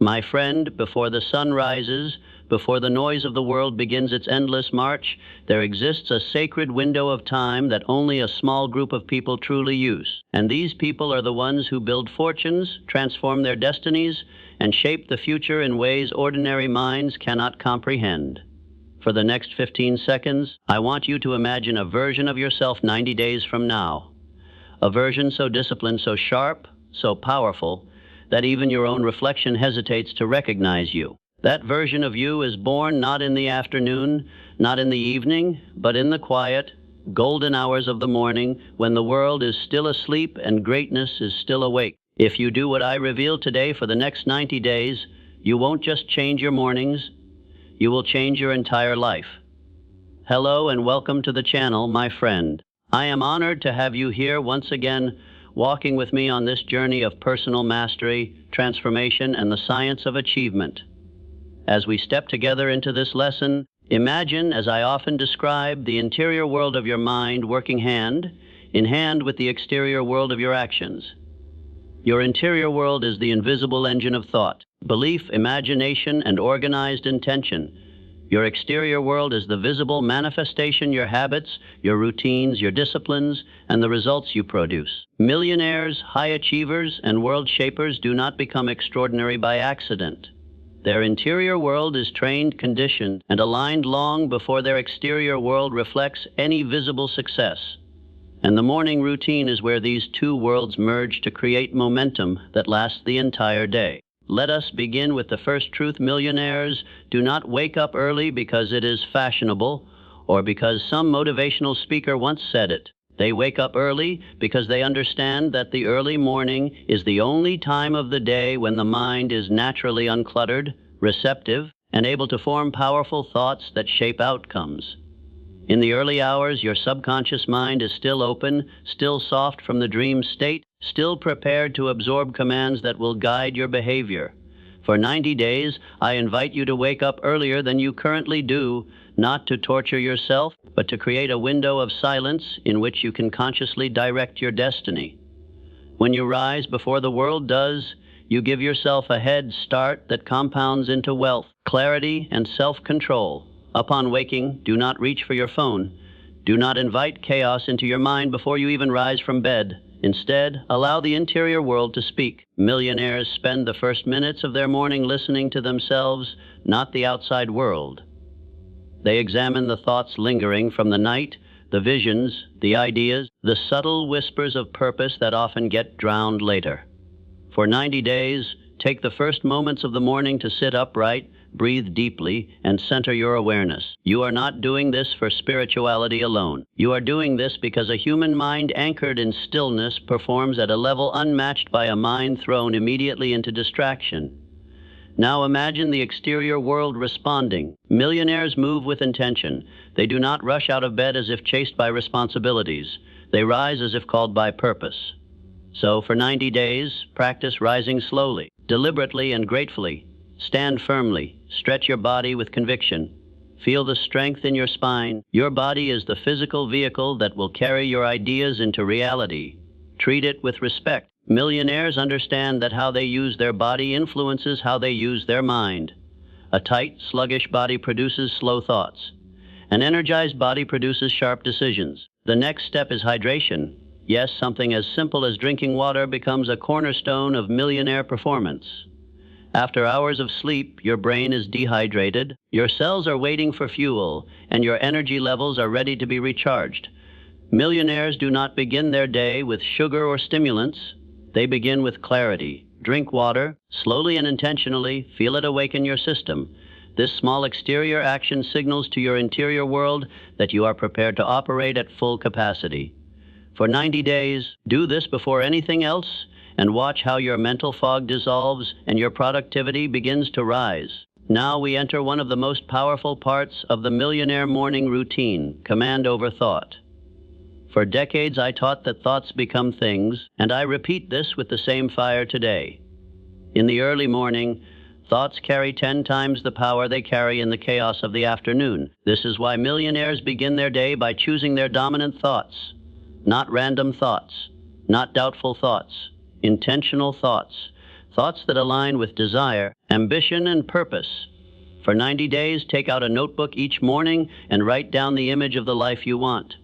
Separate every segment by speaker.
Speaker 1: My friend, before the sun rises, before the noise of the world begins its endless march, there exists a sacred window of time that only a small group of people truly use. And these people are the ones who build fortunes, transform their destinies, and shape the future in ways ordinary minds cannot comprehend. For the next 15 seconds, I want you to imagine a version of yourself 90 days from now. A version so disciplined, so sharp, so powerful, that even your own reflection hesitates to recognize you. That version of you is born not in the afternoon, not in the evening, but in the quiet, golden hours of the morning when the world is still asleep and greatness is still awake. If you do what I reveal today for the next 90 days, you won't just change your mornings, you will change your entire life. Hello and welcome to the channel, my friend. I am honored to have you here once again, walking with me on this journey of personal mastery, transformation, and the science of achievement. As we step together into this lesson, imagine, as I often describe, the interior world of your mind working hand in hand with the exterior world of your actions. Your interior world is the invisible engine of thought, belief, imagination, and organized intention. Your exterior world is the visible manifestation, your habits, your routines, your disciplines, and the results you produce. Millionaires, high achievers, and world shapers do not become extraordinary by accident. Their interior world is trained, conditioned, and aligned long before their exterior world reflects any visible success. And the morning routine is where these two worlds merge to create momentum that lasts the entire day. Let us begin with the first truth. Millionaires do not wake up early because it is fashionable or because some motivational speaker once said it. They wake up early because they understand that the early morning is the only time of the day when the mind is naturally uncluttered, receptive, and able to form powerful thoughts that shape outcomes. In the early hours, your subconscious mind is still open, still soft from the dream state, still prepared to absorb commands that will guide your behavior. For 90 days, I invite you to wake up earlier than you currently do, not to torture yourself, but to create a window of silence in which you can consciously direct your destiny. When you rise before the world does, you give yourself a head start that compounds into wealth, clarity, and self-control. Upon waking, do not reach for your phone. Do not invite chaos into your mind before you even rise from bed. Instead, allow the interior world to speak. Millionaires spend the first minutes of their morning listening to themselves, not the outside world. They examine the thoughts lingering from the night, the visions, the ideas, the subtle whispers of purpose that often get drowned later. For 90 days, take the first moments of the morning to sit upright, breathe deeply, and center your awareness. You are not doing this for spirituality alone. You are doing this because a human mind anchored in stillness performs at a level unmatched by a mind thrown immediately into distraction. Now imagine the exterior world responding. Millionaires move with intention. They do not rush out of bed as if chased by responsibilities. They rise as if called by purpose. So for 90 days, practice rising slowly, deliberately, and gratefully. Stand firmly. Stretch your body with conviction. Feel the strength in your spine. Your body is the physical vehicle that will carry your ideas into reality. Treat it with respect. Millionaires understand that how they use their body influences how they use their mind. A tight, sluggish body produces slow thoughts. An energized body produces sharp decisions. The next step is hydration. Yes, something as simple as drinking water becomes a cornerstone of millionaire performance. After hours of sleep, your brain is dehydrated, your cells are waiting for fuel, and your energy levels are ready to be recharged. Millionaires do not begin their day with sugar or stimulants. They begin with clarity. Drink water, slowly and intentionally, feel it awaken your system. This small exterior action signals to your interior world that you are prepared to operate at full capacity. For 90 days, do this before anything else, and watch how your mental fog dissolves and your productivity begins to rise. Now we enter one of the most powerful parts of the millionaire morning routine, command over thought. For decades I taught that thoughts become things, and I repeat this with the same fire today. In the early morning, thoughts carry 10 times the power they carry in the chaos of the afternoon. This is why millionaires begin their day by choosing their dominant thoughts. Not random thoughts, not doubtful thoughts, intentional thoughts. thoughts that align with desire, ambition, and purpose. For 90 days, take out a notebook each morning and write down the image of the life you want.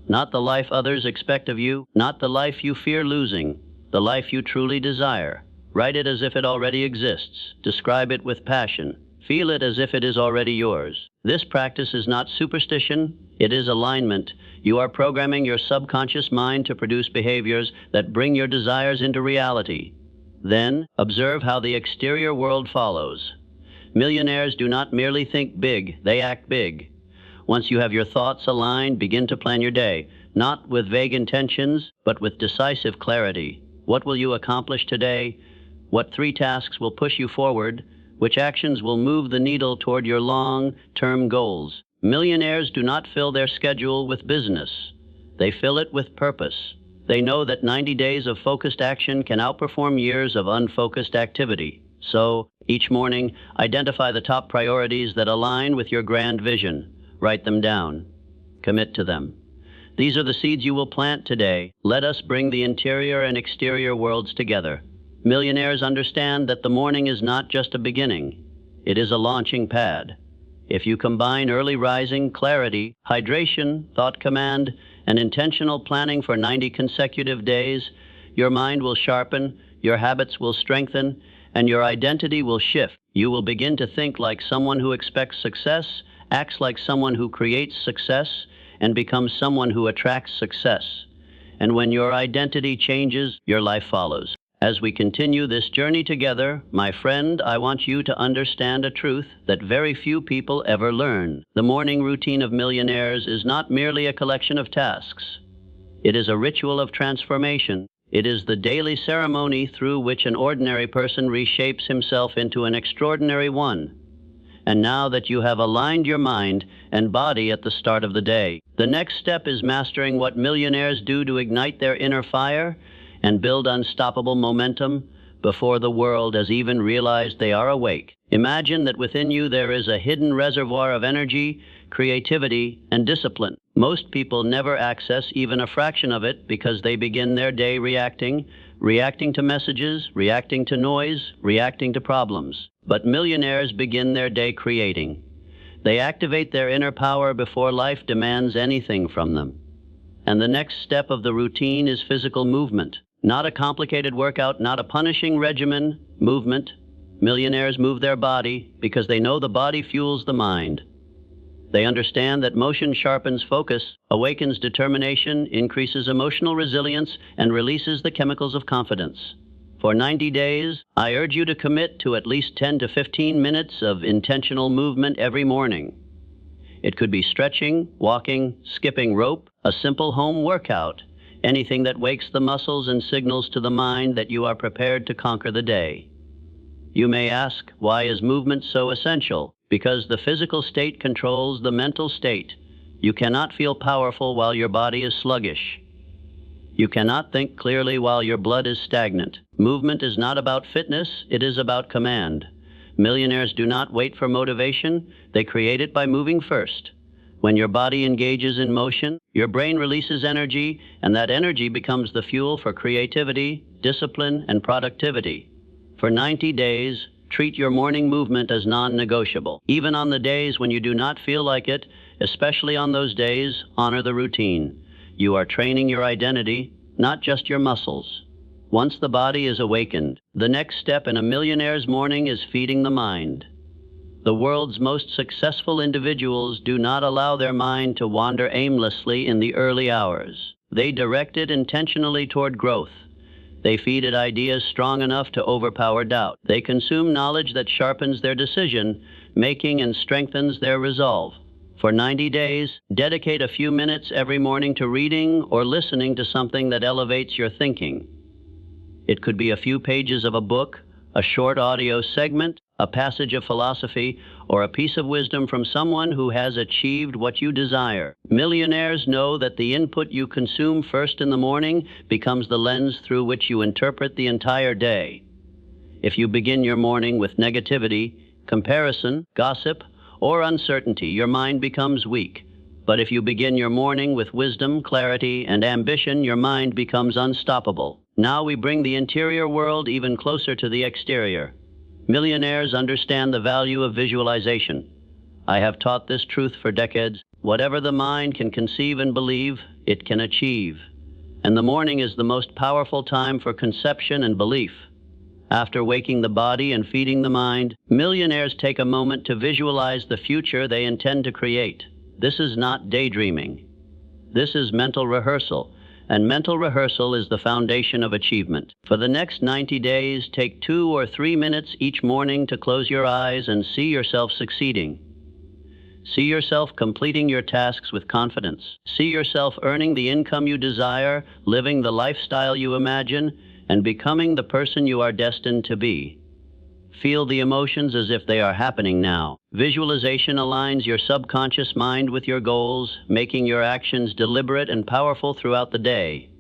Speaker 1: Not the life others expect of you, not the life you fear losing, the life you truly desire. Write it as if it already exists. Describe it with passion. Feel it as if it is already yours. This practice is not superstition, it is alignment. You are programming your subconscious mind to produce behaviors that bring your desires into reality. Then, observe how the exterior world follows. Millionaires do not merely think big, they act big. Once you have your thoughts aligned, begin to plan your day, not with vague intentions, but with decisive clarity. What will you accomplish today? What 3 tasks will push you forward? Which actions will move the needle toward your long-term goals? Millionaires do not fill their schedule with business. They fill it with purpose. They know that 90 days of focused action can outperform years of unfocused activity. So, each morning, identify the top priorities that align with your grand vision. Write them down. Commit to them. These are the seeds you will plant today. Let us bring the interior and exterior worlds together. Millionaires understand that the morning is not just a beginning. It is a launching pad. If you combine early rising, clarity, hydration, thought command, and intentional planning for 90 consecutive days, your mind will sharpen, your habits will strengthen, and your identity will shift. You will begin to think like someone who expects success, acts like someone who creates success, and becomes someone who attracts success. And when your identity changes, your life follows. As we continue this journey together, my friend, I want you to understand a truth that very few people ever learn. The morning routine of millionaires is not merely a collection of tasks. It is a ritual of transformation. It is the daily ceremony through which an ordinary person reshapes himself into an extraordinary one. And now that you have aligned your mind and body at the start of the day, the next step is mastering what millionaires do to ignite their inner fire and build unstoppable momentum before the world has even realized they are awake. Imagine that within you there is a hidden reservoir of energy, creativity, and discipline. Most people never access even a fraction of it because they begin their day reacting to messages, reacting to noise, reacting to problems. But millionaires begin their day creating. They activate their inner power before life demands anything from them. And the next step of the routine is physical movement. Not a complicated workout, not a punishing regimen, movement. Millionaires move their body because they know the body fuels the mind. They understand that motion sharpens focus, awakens determination, increases emotional resilience, and releases the chemicals of confidence. For 90 days, I urge you to commit to at least 10 to 15 minutes of intentional movement every morning. It could be stretching, walking, skipping rope, a simple home workout, anything that wakes the muscles and signals to the mind that you are prepared to conquer the day. You may ask, why is movement so essential? Because the physical state controls the mental state. You cannot feel powerful while your body is sluggish. You cannot think clearly while your blood is stagnant. Movement is not about fitness, it is about command. Millionaires do not wait for motivation, they create it by moving first. When your body engages in motion, your brain releases energy, and that energy becomes the fuel for creativity, discipline, and productivity. For 90 days, treat your morning movement as non-negotiable. Even on the days when you do not feel like it, especially on those days, honor the routine. You are training your identity, not just your muscles. Once the body is awakened, the next step in a millionaire's morning is feeding the mind. The world's most successful individuals do not allow their mind to wander aimlessly in the early hours. They direct it intentionally toward growth. They feed it ideas strong enough to overpower doubt. They consume knowledge that sharpens their decision-making and strengthens their resolve. For 90 days, dedicate a few minutes every morning to reading or listening to something that elevates your thinking. It could be a few pages of a book, a short audio segment, a passage of philosophy, or a piece of wisdom from someone who has achieved what you desire. Millionaires know that the input you consume first in the morning becomes the lens through which you interpret the entire day. If you begin your morning with negativity, comparison, gossip, or uncertainty, your mind becomes weak. But if you begin your morning with wisdom, clarity, and ambition, your mind becomes unstoppable. Now we bring the interior world even closer to the exterior. Millionaires understand the value of visualization. I have taught this truth for decades. Whatever the mind can conceive and believe, it can achieve. And the morning is the most powerful time for conception and belief. After waking the body and feeding the mind, millionaires take a moment to visualize the future they intend to create. This is not daydreaming. This is mental rehearsal, and mental rehearsal is the foundation of achievement. For the next 90 days, take 2 or 3 minutes each morning to close your eyes and see yourself succeeding. See yourself completing your tasks with confidence. See yourself earning the income you desire, living the lifestyle you imagine, and becoming the person you are destined to be. Feel the emotions as if they are happening now. Visualization aligns your subconscious mind with your goals, making your actions deliberate and powerful throughout the day.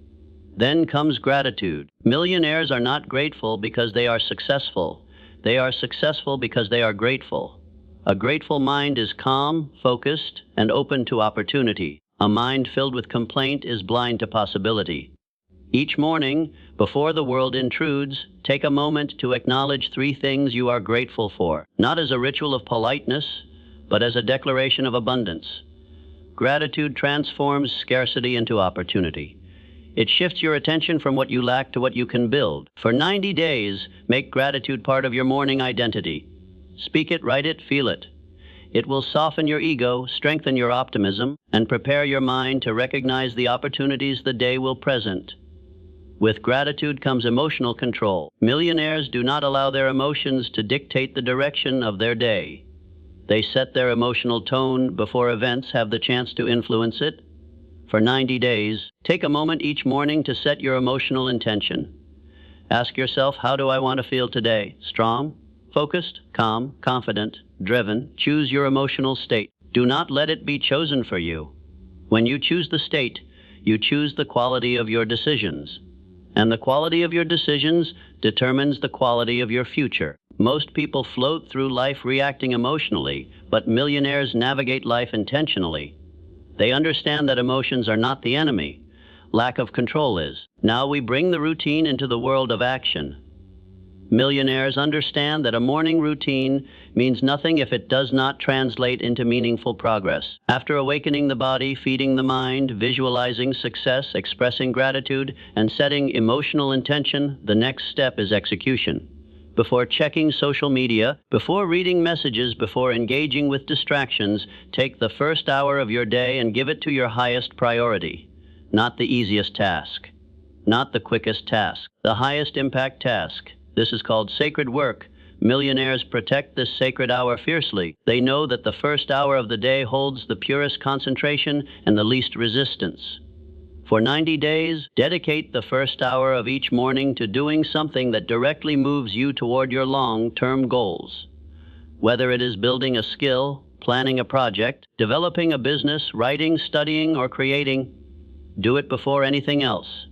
Speaker 1: Then comes gratitude. Millionaires are not grateful because they are successful. They are successful because they are grateful. A grateful mind is calm, focused, and open to opportunity. A mind filled with complaint is blind to possibility. Each morning, before the world intrudes, take a moment to acknowledge 3 things you are grateful for, not as a ritual of politeness, but as a declaration of abundance. Gratitude transforms scarcity into opportunity. It shifts your attention from what you lack to what you can build. For 90 days, make gratitude part of your morning identity. Speak it, write it, feel it. It will soften your ego, strengthen your optimism, and prepare your mind to recognize the opportunities the day will present. With gratitude comes emotional control. Millionaires do not allow their emotions to dictate the direction of their day. They set their emotional tone before events have the chance to influence it. For 90 days, take a moment each morning to set your emotional intention. Ask yourself, how do I want to feel today? Strong, focused, calm, confident, driven. Choose your emotional state. Do not let it be chosen for you. When you choose the state, you choose the quality of your decisions. And the quality of your decisions determines the quality of your future. Most people float through life reacting emotionally, but millionaires navigate life intentionally. They understand that emotions are not the enemy. Lack of control is. Now we bring the routine into the world of action. Millionaires understand that a morning routine means nothing if it does not translate into meaningful progress. After awakening the body, feeding the mind, visualizing success, expressing gratitude, and setting emotional intention, the next step is execution. Before checking social media, before reading messages, before engaging with distractions, take the first hour of your day and give it to your highest priority. Not the easiest task, not the quickest task, the highest impact task. This is called sacred work. Millionaires protect this sacred hour fiercely. They know that the first hour of the day holds the purest concentration and the least resistance. For 90 days, dedicate the first hour of each morning to doing something that directly moves you toward your long-term goals. Whether it is building a skill, planning a project, developing a business, writing, studying, or creating, do it before anything else.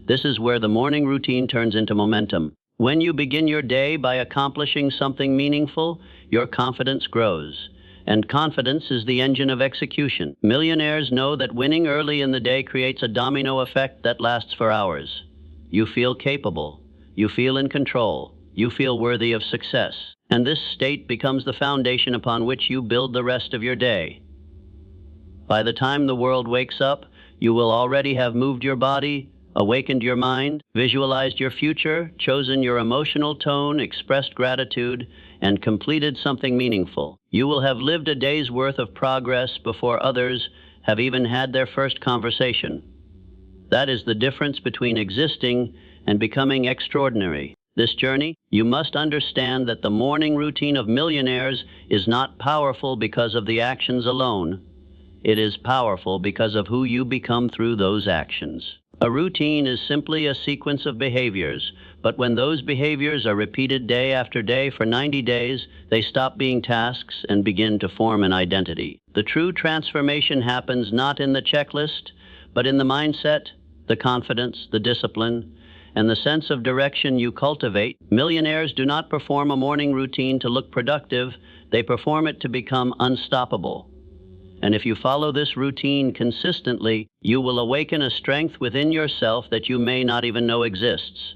Speaker 1: This is where the morning routine turns into momentum. When you begin your day by accomplishing something meaningful, your confidence grows. And confidence is the engine of execution. Millionaires know that winning early in the day creates a domino effect that lasts for hours. You feel capable. You feel in control. You feel worthy of success. And this state becomes the foundation upon which you build the rest of your day. By the time the world wakes up, you will already have moved your body, awakened your mind, visualized your future, chosen your emotional tone, expressed gratitude, and completed something meaningful. You will have lived a day's worth of progress before others have even had their first conversation. That is the difference between existing and becoming extraordinary. This journey, you must understand that the morning routine of millionaires is not powerful because of the actions alone. It is powerful because of who you become through those actions. A routine is simply a sequence of behaviors, but when those behaviors are repeated day after day for 90 days, they stop being tasks and begin to form an identity. The true transformation happens not in the checklist, but in the mindset, the confidence, the discipline, and the sense of direction you cultivate. Millionaires do not perform a morning routine to look productive, they perform it to become unstoppable. And if you follow this routine consistently, you will awaken a strength within yourself that you may not even know exists.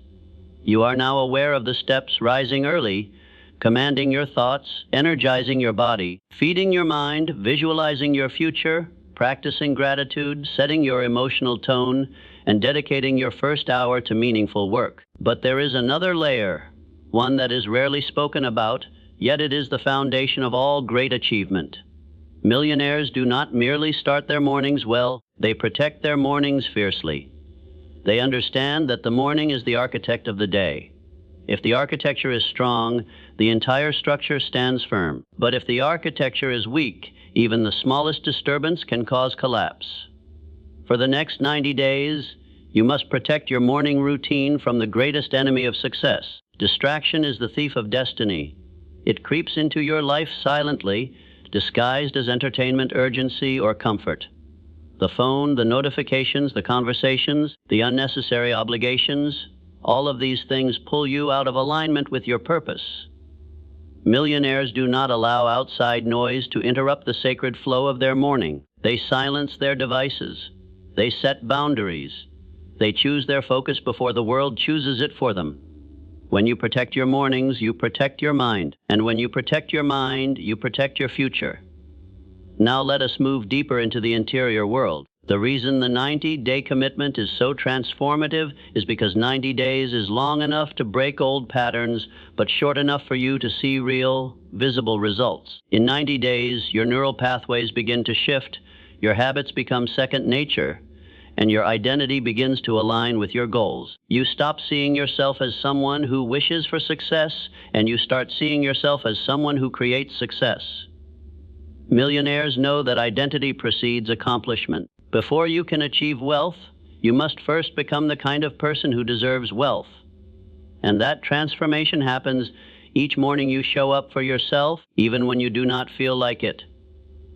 Speaker 1: You are now aware of the steps: rising early, commanding your thoughts, energizing your body, feeding your mind, visualizing your future, practicing gratitude, setting your emotional tone, and dedicating your first hour to meaningful work. But there is another layer, one that is rarely spoken about, yet it is the foundation of all great achievement. Millionaires do not merely start their mornings well, they protect their mornings fiercely. They understand that the morning is the architect of the day. If the architecture is strong, the entire structure stands firm. But if the architecture is weak, even the smallest disturbance can cause collapse. For the next 90 days, you must protect your morning routine from the greatest enemy of success. Distraction is the thief of destiny. It creeps into your life silently, disguised as entertainment, urgency, or comfort. The phone, the notifications, the conversations, the unnecessary obligations, all of these things pull you out of alignment with your purpose. Millionaires do not allow outside noise to interrupt the sacred flow of their morning. They silence their devices. They set boundaries. They choose their focus before the world chooses it for them. When you protect your mornings, you protect your mind. And when you protect your mind, you protect your future. Now let us move deeper into the interior world. The reason the 90-day commitment is so transformative is because 90 days is long enough to break old patterns, but short enough for you to see real, visible results. In 90 days, your neural pathways begin to shift, your habits become second nature, and your identity begins to align with your goals. You stop seeing yourself as someone who wishes for success, and you start seeing yourself as someone who creates success. Millionaires know that identity precedes accomplishment. Before you can achieve wealth, you must first become the kind of person who deserves wealth. And that transformation happens each morning you show up for yourself, even when you do not feel like it.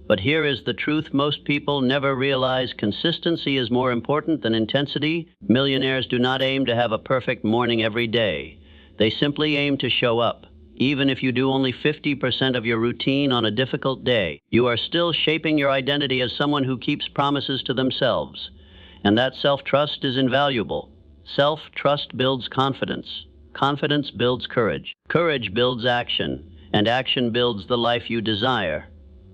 Speaker 1: But here is the truth most people never realize: consistency is more important than intensity. Millionaires do not aim to have a perfect morning every day. They simply aim to show up. Even if you do only 50% of your routine on a difficult day, you are still shaping your identity as someone who keeps promises to themselves. And that self-trust is invaluable. Self-trust builds confidence. Confidence builds courage. Courage builds action. And action builds the life you desire.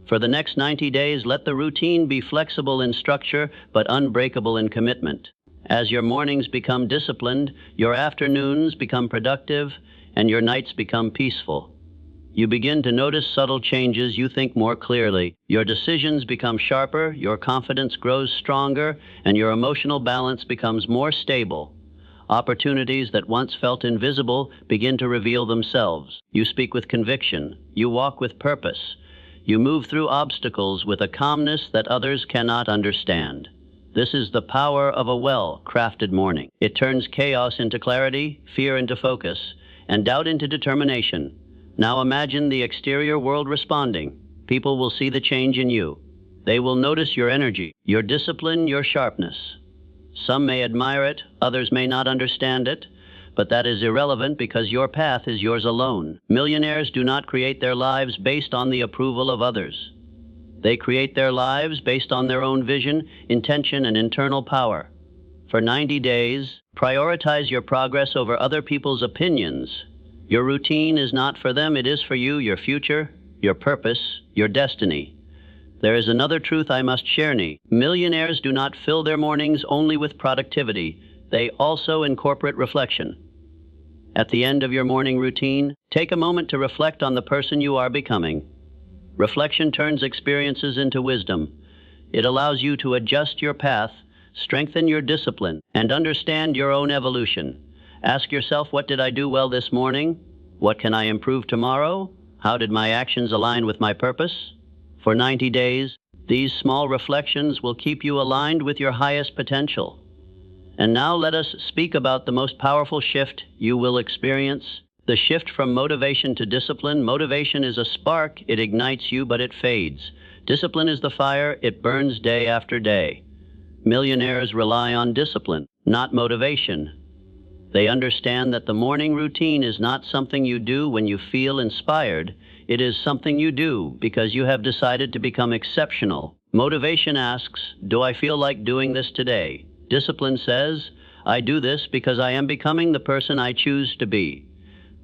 Speaker 1: For the next 90 days, let the routine be flexible in structure, but unbreakable in commitment. As your mornings become disciplined, your afternoons become productive, and your nights become peaceful. You begin to notice subtle changes. You think more clearly. Your decisions become sharper, your confidence grows stronger, and your emotional balance becomes more stable. Opportunities that once felt invisible begin to reveal themselves. You speak with conviction. You walk with purpose. You move through obstacles with a calmness that others cannot understand. This is the power of a well-crafted morning. It turns chaos into clarity, fear into focus, and doubt into determination. Now imagine the exterior world responding. People will see the change in you. They will notice your energy, your discipline, your sharpness. Some may admire it, others may not understand it, but that is irrelevant because your path is yours alone. Millionaires do not create their lives based on the approval of others. They create their lives based on their own vision, intention, and internal power. For 90 days, prioritize your progress over other people's opinions. Your routine is not for them, it is for you, your future, your purpose, your destiny. There is another truth I must share. Millionaires do not fill their mornings only with productivity. They also incorporate reflection. At the end of your morning routine, take a moment to reflect on the person you are becoming. Reflection turns experiences into wisdom. It allows you to adjust your path, strengthen your discipline, and understand your own evolution. Ask yourself, what did I do well this morning? What can I improve tomorrow? How did my actions align with my purpose? For 90 days, these small reflections will keep you aligned with your highest potential. And now let us speak about the most powerful shift you will experience: the shift from motivation to discipline. Motivation is a spark, it ignites you, but it fades. Discipline is the fire, it burns day after day. Millionaires rely on discipline, not motivation. They understand that the morning routine is not something you do when you feel inspired. It is something you do because you have decided to become exceptional. Motivation asks, do I feel like doing this today? Discipline says, I do this because I am becoming the person I choose to be.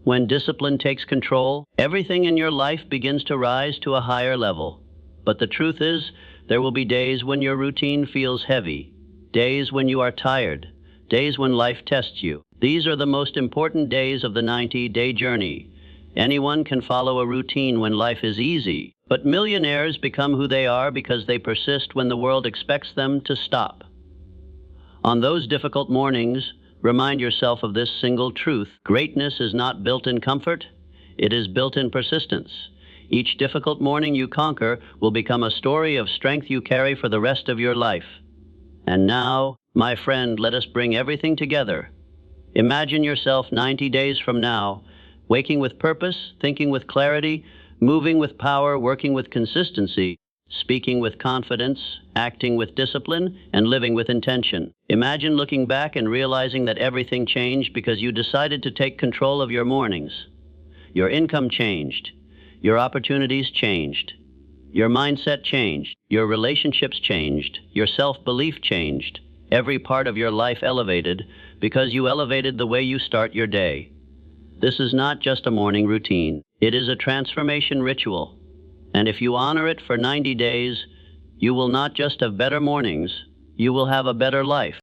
Speaker 1: When discipline takes control, everything in your life begins to rise to a higher level. But the truth is, there will be days when your routine feels heavy, days when you are tired, days when life tests you. These are the most important days of the 90-day journey. Anyone can follow a routine when life is easy, but millionaires become who they are because they persist when the world expects them to stop. On those difficult mornings, remind yourself of this single truth. Greatness is not built in comfort, it is built in persistence. Each difficult morning you conquer will become a story of strength you carry for the rest of your life. And now, my friend, let us bring everything together. Imagine yourself 90 days from now, waking with purpose, thinking with clarity, moving with power, working with consistency, speaking with confidence, acting with discipline, and living with intention. Imagine looking back and realizing that everything changed because you decided to take control of your mornings. Your income changed. Your opportunities changed. Your mindset changed. Your relationships changed. Your self-belief changed. Every part of your life elevated because you elevated the way you start your day. This is not just a morning routine. It is a transformation ritual. And if you honor it for 90 days, you will not just have better mornings, you will have a better life.